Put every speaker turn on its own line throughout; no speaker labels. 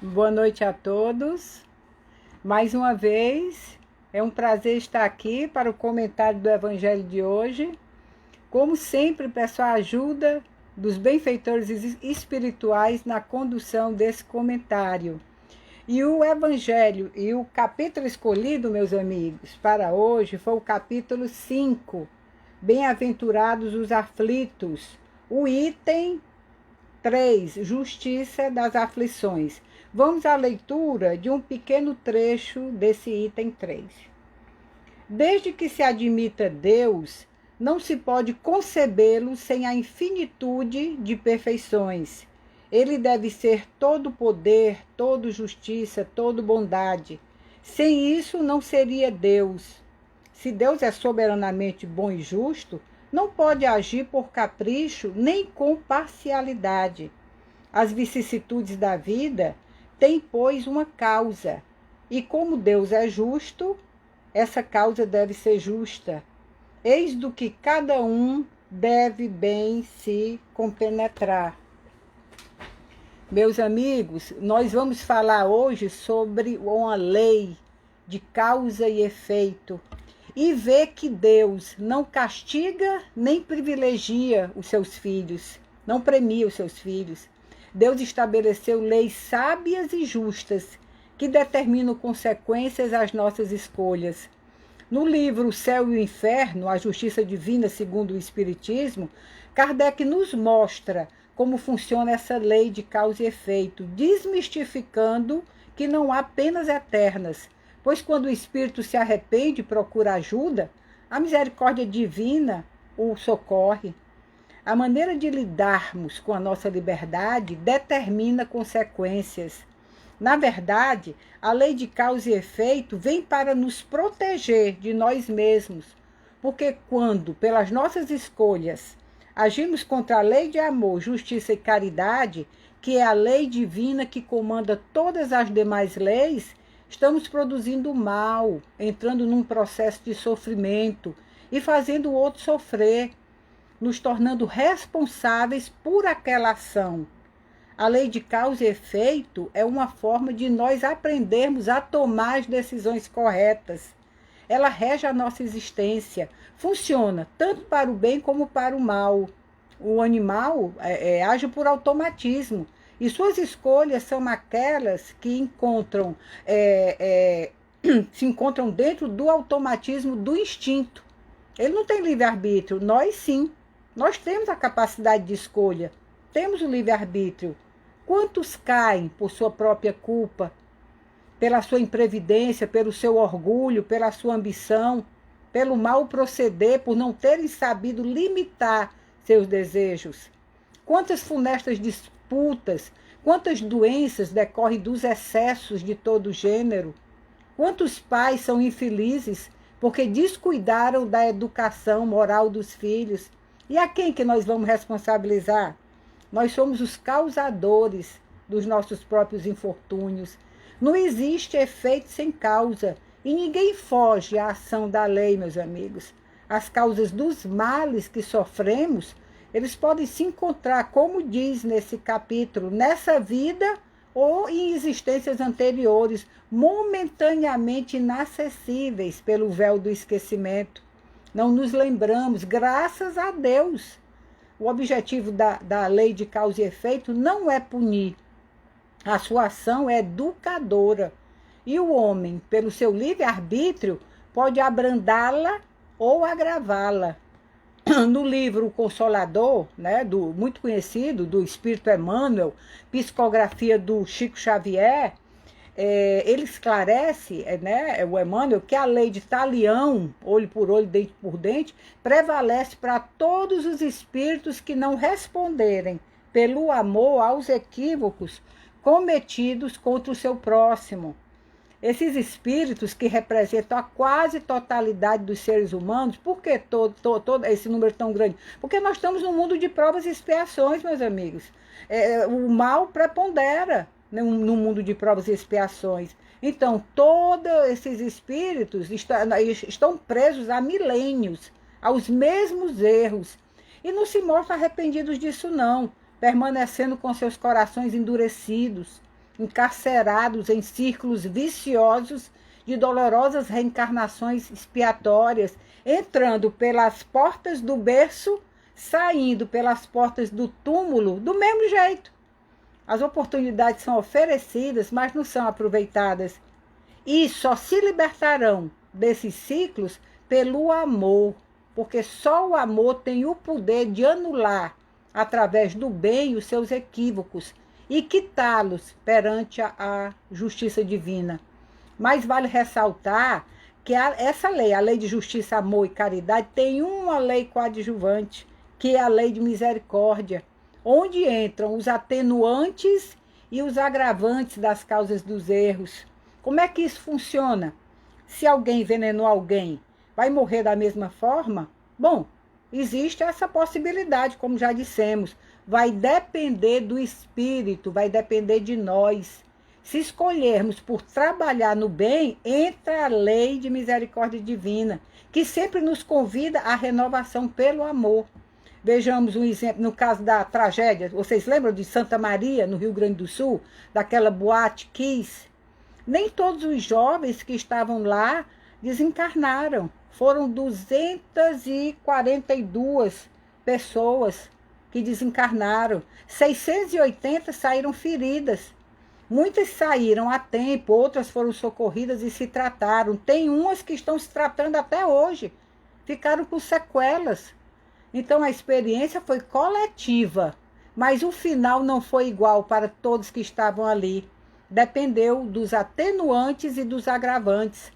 Boa noite a todos. Mais uma vez, é um prazer estar aqui para o comentário do Evangelho de hoje. Como sempre, peço a ajuda dos benfeitores espirituais na condução desse comentário. E o Evangelho e o capítulo escolhido, meus amigos, para hoje foi o capítulo 5, Bem-aventurados os aflitos, o item 3, Justiça das aflições. Vamos à leitura de um pequeno trecho desse item 3. Desde que se admita Deus, não se pode concebê-lo sem a infinitude de perfeições. Ele deve ser todo poder, todo justiça, todo bondade. Sem isso, não seria Deus. Se Deus é soberanamente bom e justo, não pode agir por capricho nem com parcialidade. As vicissitudes da vida têm, pois, uma causa. E como Deus é justo, essa causa deve ser justa. Eis do que cada um deve bem se compenetrar. Meus amigos, nós vamos falar hoje sobre uma lei de causa e efeito e ver que Deus não castiga nem privilegia os seus filhos, não premia os seus filhos. Deus estabeleceu leis sábias e justas que determinam consequências às nossas escolhas. No livro O Céu e o Inferno, a Justiça Divina segundo o Espiritismo, Kardec nos mostra como funciona essa lei de causa e efeito, desmistificando que não há penas eternas, pois quando o espírito se arrepende e procura ajuda, a misericórdia divina o socorre. A maneira de lidarmos com a nossa liberdade determina consequências. Na verdade, a lei de causa e efeito vem para nos proteger de nós mesmos, porque quando, pelas nossas escolhas, agimos contra a lei de amor, justiça e caridade, que é a lei divina que comanda todas as demais leis, estamos produzindo mal, entrando num processo de sofrimento e fazendo o outro sofrer, nos tornando responsáveis por aquela ação. A lei de causa e efeito é uma forma de nós aprendermos a tomar as decisões corretas. Ela rege a nossa existência, funciona tanto para o bem como para o mal. O animal age por automatismo e suas escolhas são aquelas que se encontram dentro do automatismo do instinto. Ele não tem livre-arbítrio, nós sim. Nós temos a capacidade de escolha, temos o livre-arbítrio. Quantos caem por sua própria culpa, pela sua imprevidência, pelo seu orgulho, pela sua ambição, pelo mau proceder, por não terem sabido limitar seus desejos? Quantas funestas disputas, quantas doenças decorrem dos excessos de todo gênero? Quantos pais são infelizes porque descuidaram da educação moral dos filhos? E a quem que nós vamos responsabilizar? Nós somos os causadores dos nossos próprios infortúnios. Não existe efeito sem causa e ninguém foge à ação da lei, meus amigos. As causas dos males que sofremos, eles podem se encontrar, como diz nesse capítulo, nessa vida ou em existências anteriores, momentaneamente inacessíveis pelo véu do esquecimento. Não nos lembramos, graças a Deus. O objetivo da lei de causa e efeito não é punir. A sua ação é educadora. E o homem, pelo seu livre-arbítrio, pode abrandá-la ou agravá-la. No livro O Consolador, muito conhecido, do Espírito Emmanuel, psicografia do Chico Xavier, ele esclarece, o Emmanuel, que a lei de Talião, olho por olho, dente por dente, prevalece para todos os espíritos que não responderem pelo amor aos equívocos cometidos contra o seu próximo. Esses espíritos que representam a quase totalidade dos seres humanos, por que todo esse número tão grande? Porque nós estamos num mundo de provas e expiações, meus amigos. O mal prepondera. no mundo de provas e expiações. Então, todos esses espíritos estão presos há milênios, aos mesmos erros, e não se mostram arrependidos disso não, permanecendo com seus corações endurecidos, encarcerados em círculos viciosos de dolorosas reencarnações expiatórias, entrando pelas portas do berço, saindo pelas portas do túmulo do mesmo jeito. As oportunidades são oferecidas, mas não são aproveitadas. E só se libertarão desses ciclos pelo amor, porque só o amor tem o poder de anular, através do bem, os seus equívocos e quitá-los perante a justiça divina. Mas vale ressaltar que essa lei, a lei de justiça, amor e caridade, tem uma lei coadjuvante, que é a lei de misericórdia, onde entram os atenuantes e os agravantes das causas dos erros. Como é que isso funciona? Se alguém envenenou alguém, vai morrer da mesma forma? Bom, existe essa possibilidade, como já dissemos. Vai depender do espírito, vai depender de nós. Se escolhermos por trabalhar no bem, entra a lei de misericórdia divina, que sempre nos convida à renovação pelo amor. Vejamos um exemplo no caso da tragédia. Vocês lembram de Santa Maria, no Rio Grande do Sul? Daquela boate Kiss? Nem todos os jovens que estavam lá desencarnaram. Foram 242 pessoas que desencarnaram. 680 saíram feridas. Muitas saíram a tempo, outras foram socorridas e se trataram. Tem umas que estão se tratando até hoje. Ficaram com sequelas. Então a experiência foi coletiva, mas o final não foi igual para todos que estavam ali. Dependeu dos atenuantes e dos agravantes.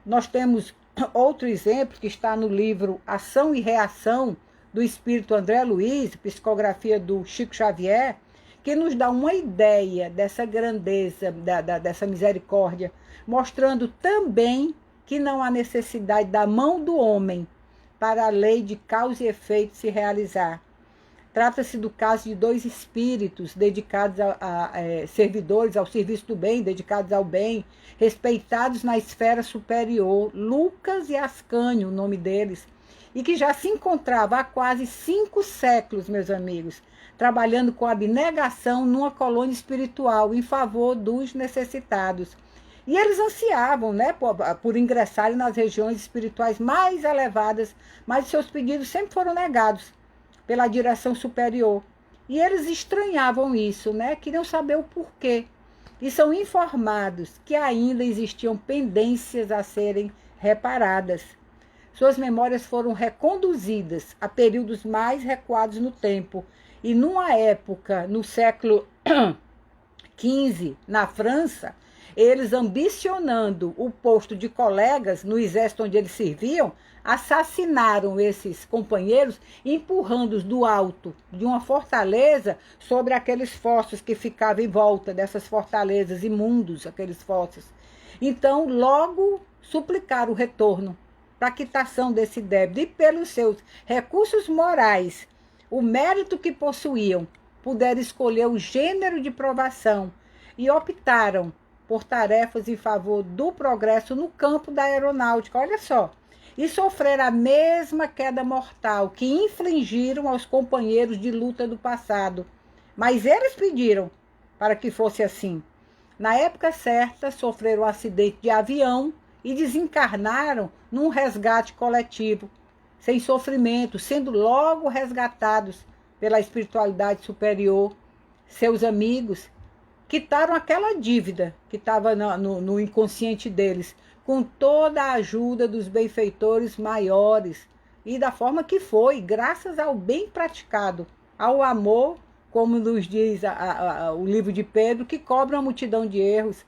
Nós temos outro exemplo que está no livro Ação e Reação, do Espírito André Luiz, psicografia do Chico Xavier, que nos dá uma ideia dessa grandeza, dessa misericórdia, mostrando também que não há necessidade da mão do homem para a lei de causa e efeito se realizar. Trata-se do caso de dois espíritos dedicados servidores ao serviço do bem, dedicados ao bem, respeitados na esfera superior, Lucas e Ascânio, o nome deles, e que já se encontrava há quase 5 séculos, meus amigos, trabalhando com abnegação numa colônia espiritual em favor dos necessitados. E eles ansiavam, né, por ingressarem nas regiões espirituais mais elevadas, mas seus pedidos sempre foram negados pela direção superior. E eles estranhavam isso, né, queriam saber o porquê. E são informados que ainda existiam pendências a serem reparadas. Suas memórias foram reconduzidas a períodos mais recuados no tempo. E numa época, no século XV, na França, eles, ambicionando o posto de colegas no exército onde eles serviam, assassinaram esses companheiros, empurrando-os do alto de uma fortaleza sobre aqueles fossos que ficavam em volta dessas fortalezas, imundos aqueles fossos. Então, logo suplicaram o retorno para a quitação desse débito, e pelos seus recursos morais, o mérito que possuíam, puderam escolher o gênero de provação e optaram por tarefas em favor do progresso no campo da aeronáutica, olha só, e sofreram a mesma queda mortal que infligiram aos companheiros de luta do passado. Mas eles pediram para que fosse assim. Na época certa, sofreram um acidente de avião e desencarnaram num resgate coletivo, sem sofrimento, sendo logo resgatados pela espiritualidade superior. Seus amigos quitaram aquela dívida que estava no inconsciente deles, com toda a ajuda dos benfeitores maiores, e da forma que foi, graças ao bem praticado, ao amor, como nos diz o livro de Pedro, que cobre uma multidão de erros.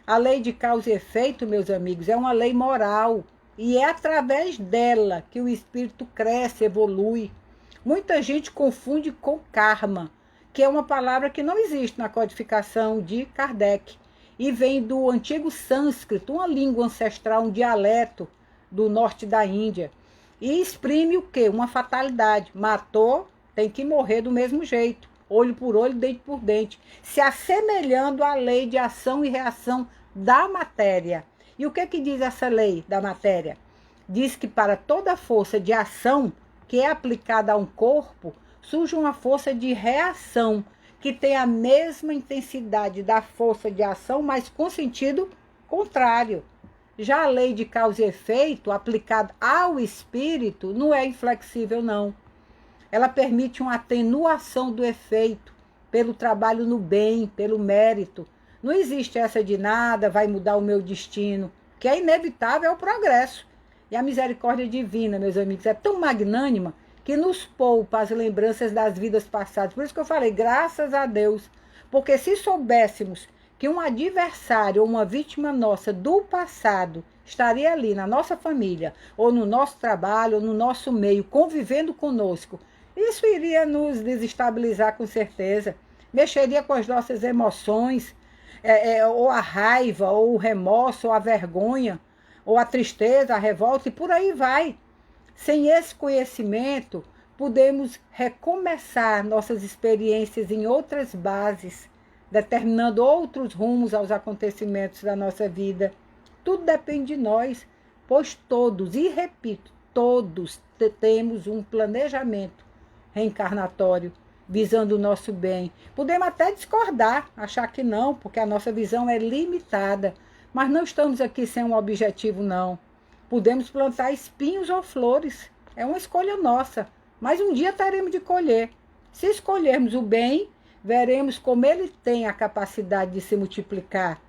A lei de causa e efeito, meus amigos, é uma lei moral, e é através dela que o espírito cresce, evolui. Muita gente confunde com karma, que é uma palavra que não existe na codificação de Kardec, e vem do antigo sânscrito, uma língua ancestral, um dialeto do norte da Índia, e exprime o quê? Uma fatalidade. Matou, tem que morrer do mesmo jeito, olho por olho, dente por dente, se assemelhando à lei de ação e reação da matéria. E o que diz essa lei da matéria? Diz que para toda força de ação que é aplicada a um corpo, surge uma força de reação, que tem a mesma intensidade da força de ação, mas com sentido contrário. Já a lei de causa e efeito, aplicada ao espírito, não é inflexível, não. Ela permite uma atenuação do efeito, pelo trabalho no bem, pelo mérito. Não existe essa de nada vai mudar o meu destino, que é inevitável é o progresso. E a misericórdia divina, meus amigos, é tão magnânima que nos poupa as lembranças das vidas passadas. Por isso que eu falei, graças a Deus. Porque se soubéssemos que um adversário ou uma vítima nossa do passado estaria ali na nossa família, ou no nosso trabalho, ou no nosso meio, convivendo conosco, isso iria nos desestabilizar com certeza. Mexeria com as nossas emoções, ou a raiva, ou o remorso, ou a vergonha, ou a tristeza, a revolta, e por aí vai. Sem esse conhecimento, podemos recomeçar nossas experiências em outras bases, determinando outros rumos aos acontecimentos da nossa vida. Tudo depende de nós, pois todos, e repito, todos temos um planejamento reencarnatório, visando o nosso bem. Podemos até discordar, achar que não, porque a nossa visão é limitada, mas não estamos aqui sem um objetivo, não. Podemos plantar espinhos ou flores, é uma escolha nossa, mas um dia teremos de colher. Se escolhermos o bem, veremos como ele tem a capacidade de se multiplicar.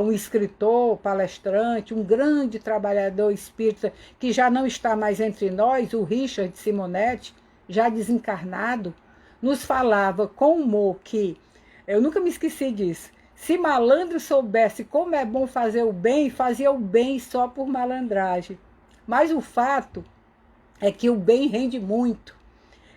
Um escritor, palestrante, um grande trabalhador espírita, que já não está mais entre nós, o Richard Simonetti, já desencarnado, nos falava com humor que, eu nunca me esqueci disso, se malandro soubesse como é bom fazer o bem, fazia o bem só por malandragem. Mas o fato é que o bem rende muito.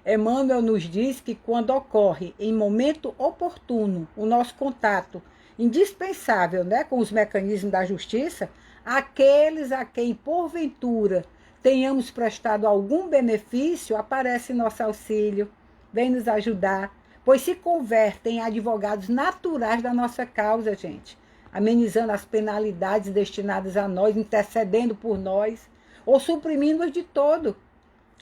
Emmanuel nos diz que quando ocorre em momento oportuno o nosso contato indispensável, né, com os mecanismos da justiça, aqueles a quem porventura tenhamos prestado algum benefício, aparece nosso auxílio, vem nos ajudar, pois se convertem em advogados naturais da nossa causa, gente, amenizando as penalidades destinadas a nós, intercedendo por nós, ou suprimindo-as de todo.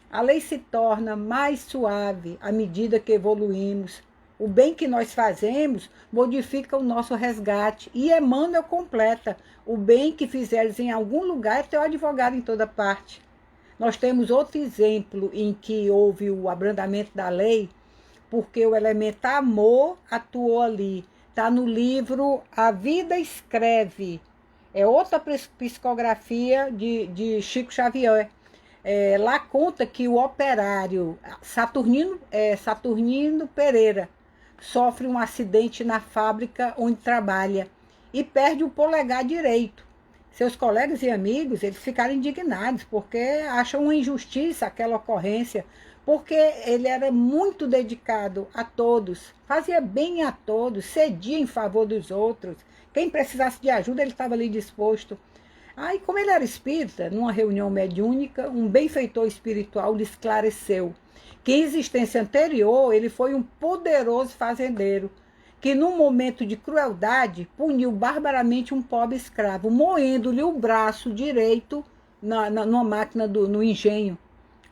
A lei se torna mais suave à medida que evoluímos. O bem que nós fazemos modifica o nosso resgate. E Emmanuel completa: o bem que fizeres em algum lugar é teu advogado em toda parte. Nós temos outro exemplo em que houve o abrandamento da lei, porque o elemento amor atuou ali. Está no livro A Vida Escreve. É outra psicografia de Chico Xavier. Lá conta que o operário Saturnino Pereira sofre um acidente na fábrica onde trabalha e perde o polegar direito. Seus colegas e amigos, eles ficaram indignados porque acham uma injustiça aquela ocorrência, porque ele era muito dedicado a todos, fazia bem a todos, cedia em favor dos outros. Quem precisasse de ajuda, ele estava ali disposto. Aí, como ele era espírita, numa reunião mediúnica, um benfeitor espiritual lhe esclareceu que em existência anterior ele foi um poderoso fazendeiro, que num momento de crueldade puniu barbaramente um pobre escravo, moendo-lhe o braço direito numa máquina no engenho.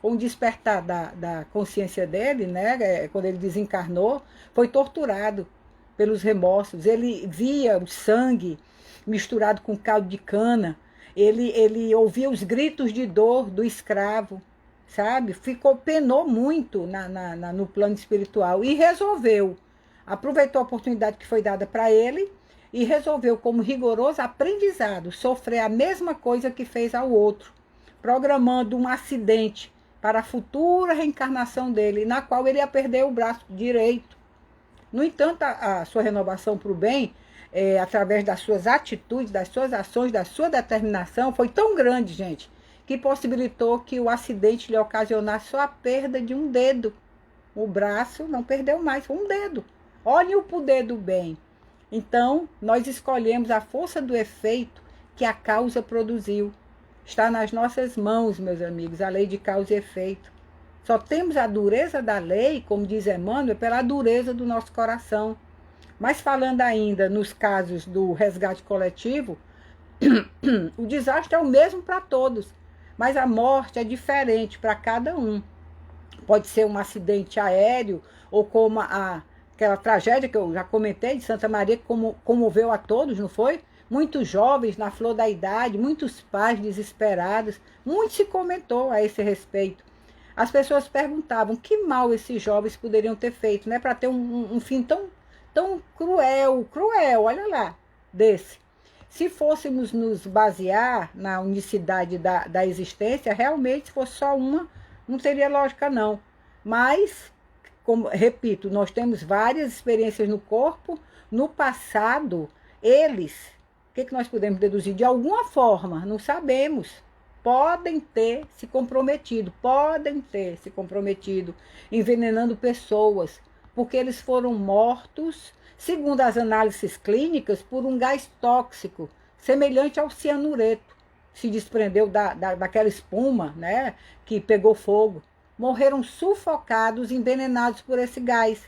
Com o despertar da consciência dele, né, quando ele desencarnou, foi torturado pelos remorsos. Ele via o sangue misturado com caldo de cana, ele ouvia os gritos de dor do escravo, sabe? Penou muito no plano espiritual e aproveitou a oportunidade que foi dada para ele e resolveu, como rigoroso aprendizado, sofrer a mesma coisa que fez ao outro, programando um acidente para a futura reencarnação dele, na qual ele ia perder o braço direito. No entanto, a sua renovação para o bem, através das suas atitudes, das suas ações, da sua determinação, foi tão grande, gente, que possibilitou que o acidente lhe ocasionasse só a perda de um dedo. O braço não perdeu mais, foi um dedo. Olhem o poder do bem. Então, nós escolhemos a força do efeito que a causa produziu. Está nas nossas mãos, meus amigos, a lei de causa e efeito. Só temos a dureza da lei, como diz Emmanuel, pela dureza do nosso coração. Mas falando ainda nos casos do resgate coletivo, o desastre é o mesmo para todos, mas a morte é diferente para cada um. Pode ser um acidente aéreo, ou como aquela tragédia que eu já comentei de Santa Maria, que comoveu a todos, não foi? Muitos jovens na flor da idade, muitos pais desesperados, muito se comentou a esse respeito. As pessoas perguntavam que mal esses jovens poderiam ter feito, né, para ter um fim tão cruel, olha lá, desse. Se fôssemos nos basear na unicidade da existência, realmente, se fosse só uma, não teria lógica, não. Mas, como, repito, nós temos várias experiências no corpo. No passado, eles, o que nós podemos deduzir? De alguma forma, não sabemos, podem ter se comprometido, envenenando pessoas, porque eles foram mortos, segundo as análises clínicas, por um gás tóxico, semelhante ao cianureto. Se desprendeu daquela espuma, né, que pegou fogo. Morreram sufocados, envenenados por esse gás.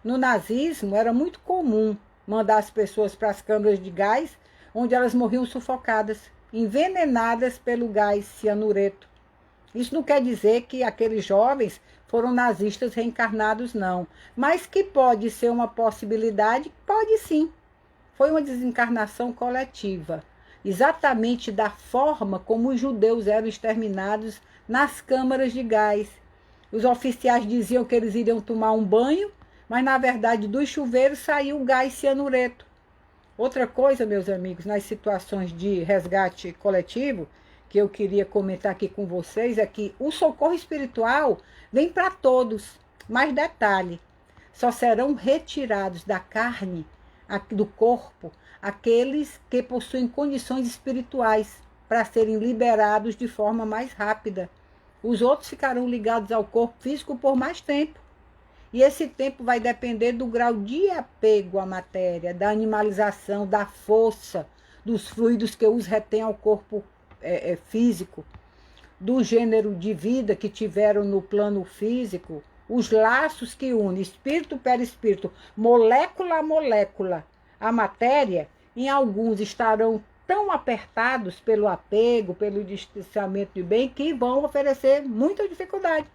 No nazismo, era muito comum mandar as pessoas para as câmaras de gás, onde elas morriam sufocadas, envenenadas pelo gás cianureto. Isso não quer dizer que aqueles jovens foram nazistas reencarnados, não. Mas que pode ser uma possibilidade, pode sim. Foi uma desencarnação coletiva, exatamente da forma como os judeus eram exterminados nas câmaras de gás. Os oficiais diziam que eles iriam tomar um banho, mas na verdade dos chuveiros saiu o gás cianureto. Outra coisa, meus amigos, nas situações de resgate coletivo, que eu queria comentar aqui com vocês, é que o socorro espiritual vem para todos. Mas detalhe, só serão retirados da carne, do corpo, aqueles que possuem condições espirituais para serem liberados de forma mais rápida. Os outros ficarão ligados ao corpo físico por mais tempo. E esse tempo vai depender do grau de apego à matéria, da animalização, da força, dos fluidos que os retêm ao corpo físico, do gênero de vida que tiveram no plano físico, os laços que unem espírito, perispírito, molécula a molécula, a matéria, em alguns estarão tão apertados pelo apego, pelo distanciamento de bem, que vão oferecer muita dificuldade.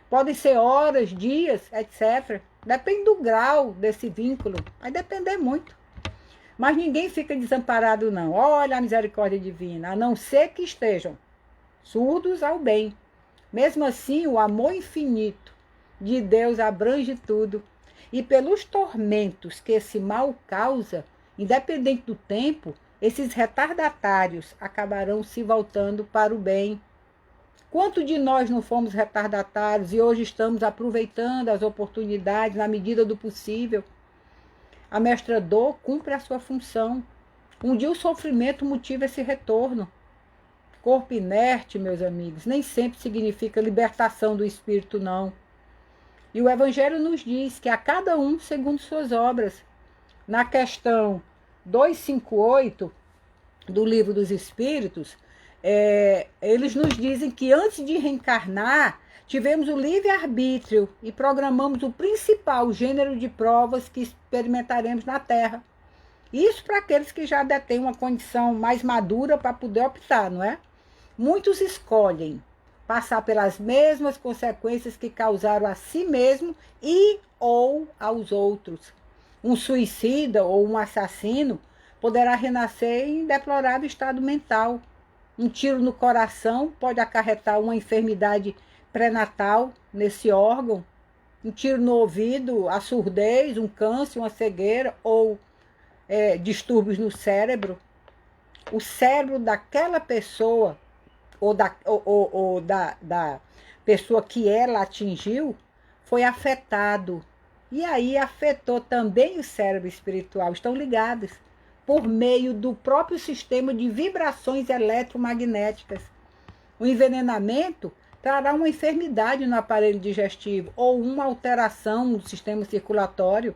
Podem ser horas, dias, etc. Depende do grau desse vínculo, vai depender muito. Mas ninguém fica desamparado, não. Olha a misericórdia divina, a não ser que estejam surdos ao bem. Mesmo assim, o amor infinito de Deus abrange tudo. E pelos tormentos que esse mal causa, independente do tempo, esses retardatários acabarão se voltando para o bem. Quanto de nós não fomos retardatários e hoje estamos aproveitando as oportunidades na medida do possível? A mestra dor cumpre a sua função. Um dia o sofrimento motiva esse retorno. Corpo inerte, meus amigos, nem sempre significa libertação do espírito, não. E o Evangelho nos diz que a cada um segundo suas obras. Na questão 258 do Livro dos Espíritos, eles nos dizem que antes de reencarnar, tivemos o livre-arbítrio e programamos o principal gênero de provas que experimentaremos na Terra. Isso para aqueles que já detêm uma condição mais madura para poder optar, não é? Muitos escolhem passar pelas mesmas consequências que causaram a si mesmo e ou aos outros. Um suicida ou um assassino poderá renascer em deplorável estado mental. Um tiro no coração pode acarretar uma enfermidade pré-natal nesse órgão. Um tiro no ouvido, a surdez, um câncer, uma cegueira ou distúrbios no cérebro. O cérebro daquela pessoa ou da pessoa que ela atingiu foi afetado. E aí afetou também o cérebro espiritual. Estão ligados por meio do próprio sistema de vibrações eletromagnéticas. O envenenamento trará uma enfermidade no aparelho digestivo ou uma alteração no sistema circulatório.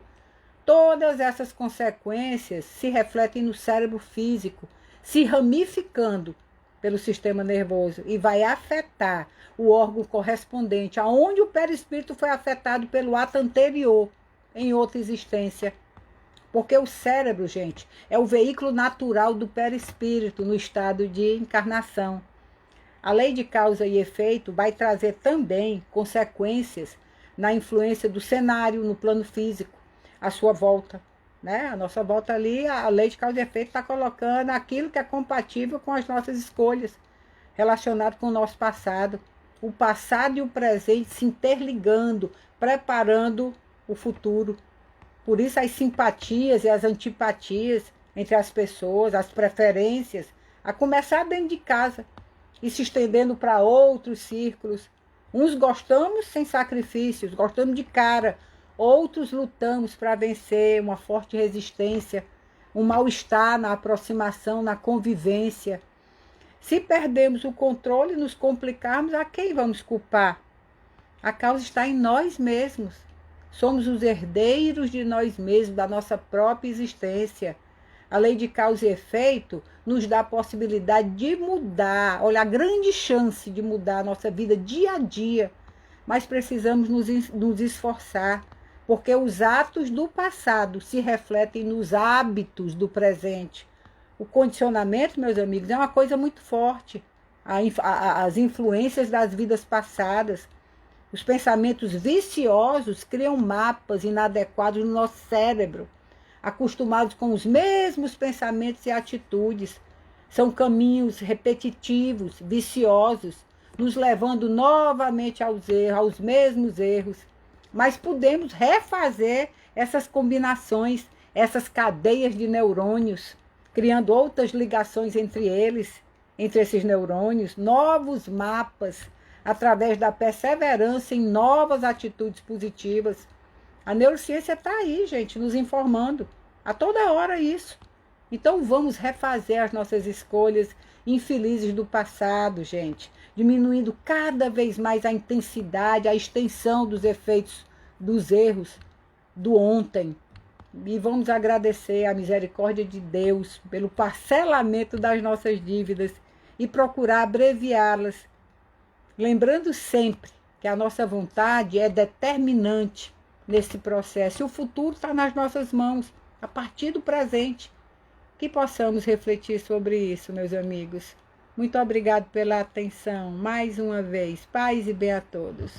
Todas essas consequências se refletem no cérebro físico, se ramificando pelo sistema nervoso e vai afetar o órgão correspondente, aonde o perispírito foi afetado pelo ato anterior, em outra existência. Porque o cérebro, gente, é o veículo natural do perispírito no estado de encarnação. A lei de causa e efeito vai trazer também consequências na influência do cenário no plano físico, à sua volta. Né? A nossa volta ali, a lei de causa e efeito está colocando aquilo que é compatível com as nossas escolhas, relacionado com o nosso passado. O passado e o presente se interligando, preparando o futuro. Por isso as simpatias e as antipatias entre as pessoas, as preferências, a começar dentro de casa e se estendendo para outros círculos. Uns gostamos sem sacrifícios, gostamos de cara. Outros lutamos para vencer uma forte resistência, um mal-estar na aproximação, na convivência. Se perdemos o controle e nos complicarmos, a quem vamos culpar? A causa está em nós mesmos. Somos os herdeiros de nós mesmos, da nossa própria existência. A lei de causa e efeito nos dá a possibilidade de mudar, olha, a grande chance de mudar a nossa vida dia a dia. Mas precisamos nos esforçar, porque os atos do passado se refletem nos hábitos do presente. O condicionamento, meus amigos, é uma coisa muito forte. As influências das vidas passadas, os pensamentos viciosos criam mapas inadequados no nosso cérebro, acostumados com os mesmos pensamentos e atitudes. São caminhos repetitivos, viciosos, nos levando novamente aos erros, aos mesmos erros. Mas podemos refazer essas combinações, essas cadeias de neurônios, criando outras ligações entre eles, entre esses neurônios, novos mapas, através da perseverança em novas atitudes positivas. A neurociência está aí, gente, nos informando a toda hora isso. Então vamos refazer as nossas escolhas infelizes do passado, gente, diminuindo cada vez mais a intensidade, a extensão dos efeitos dos erros do ontem. E vamos agradecer a misericórdia de Deus pelo parcelamento das nossas dívidas e procurar abreviá-las, lembrando sempre que a nossa vontade é determinante nesse processo. E o futuro está nas nossas mãos, a partir do presente. Que possamos refletir sobre isso, meus amigos. Muito obrigado pela atenção. Mais uma vez, paz e bem a todos.